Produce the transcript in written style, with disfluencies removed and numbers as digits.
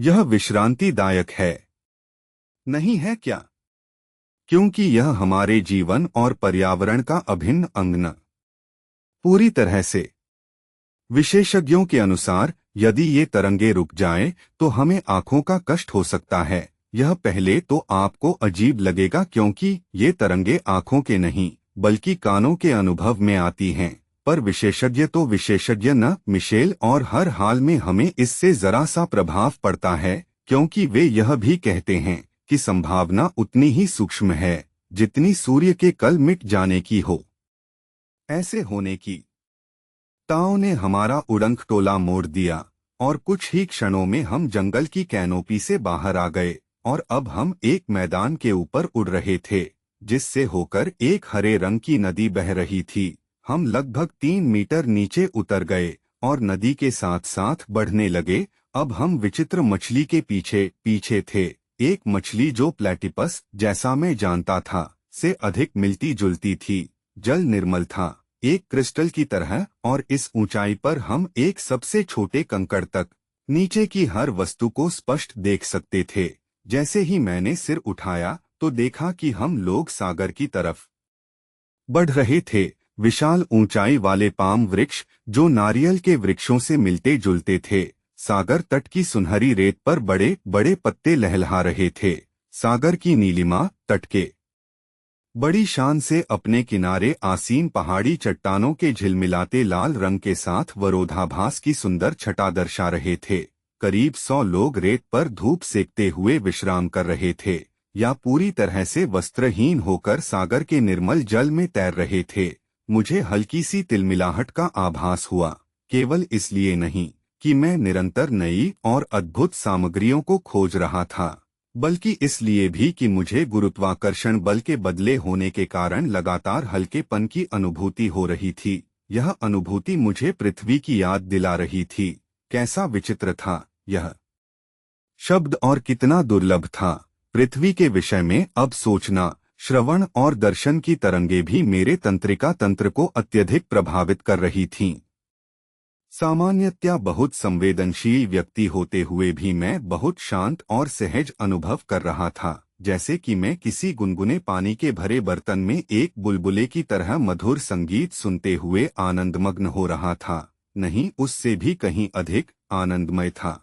यह विश्रांतिदायक है, नहीं है क्या? क्योंकि यह हमारे जीवन और पर्यावरण का अभिन्न अंग न पूरी तरह से। विशेषज्ञों के अनुसार यदि ये तरंगे रुक जाएं, तो हमें आंखों का कष्ट हो सकता है। यह पहले तो आपको अजीब लगेगा क्योंकि ये तरंगे आंखों के नहीं बल्कि कानों के अनुभव में आती हैं, पर विशेषज्ञ न मिशेल और हर हाल में हमें इससे जरा सा प्रभाव पड़ता है, क्योंकि वे यह भी कहते हैं कि संभावना उतनी ही सूक्ष्म है जितनी सूर्य के कल मिट जाने की हो। ऐसे होने की ताओ ने हमारा उड़ंक टोला मोड़ दिया और कुछ ही क्षणों में हम जंगल की कैनोपी से बाहर आ गए और अब हम एक मैदान के ऊपर उड़ रहे थे जिससे होकर एक हरे रंग की नदी बह रही थी। हम लगभग 3 मीटर नीचे उतर गए और नदी के साथ साथ बढ़ने लगे। अब हम विचित्र मछली के पीछे पीछे थे, एक मछली जो प्लेटिपस जैसा मैं जानता था से अधिक मिलती जुलती थी। जल निर्मल था, एक क्रिस्टल की तरह, और इस ऊंचाई पर हम एक सबसे छोटे कंकड़ तक नीचे की हर वस्तु को स्पष्ट देख सकते थे। जैसे ही मैंने सिर उठाया तो देखा कि हम लोग सागर की तरफ बढ़ रहे थे। विशाल ऊंचाई वाले पाम वृक्ष जो नारियल के वृक्षों से मिलते जुलते थे, सागर तट की सुनहरी रेत पर बड़े बड़े पत्ते लहलहा रहे थे। सागर की नीलिमा तट के बड़ी शान से अपने किनारे आसीन पहाड़ी चट्टानों के झिलमिलाते लाल रंग के साथ विरोधाभास की सुंदर छटा दर्शा रहे थे। करीब 100 लोग रेत पर धूप सेकते हुए विश्राम कर रहे थे या पूरी तरह से वस्त्रहीन होकर सागर के निर्मल जल में तैर रहे थे। मुझे हल्की सी तिलमिलाहट का आभास हुआ, केवल इसलिए नहीं कि मैं निरंतर नई और अद्भुत सामग्रियों को खोज रहा था, बल्कि इसलिए भी कि मुझे गुरुत्वाकर्षण बल के बदले होने के कारण लगातार हल्केपन की अनुभूति हो रही थी। यह अनुभूति मुझे पृथ्वी की याद दिला रही थी। कैसा विचित्र था यह शब्द और कितना दुर्लभ था। पृथ्वी के विषय में अब सोचना, श्रवण और दर्शन की तरंगे भी मेरे तंत्रिका तंत्र को अत्यधिक प्रभावित कर रही थीं। सामान्यतया बहुत संवेदनशील व्यक्ति होते हुए भी मैं बहुत शांत और सहज अनुभव कर रहा था, जैसे कि मैं किसी गुनगुने पानी के भरे बर्तन में एक बुलबुले की तरह मधुर संगीत सुनते हुए आनंदमग्न हो रहा था। नहीं, उससे भी कहीं अधिक आनंदमय था।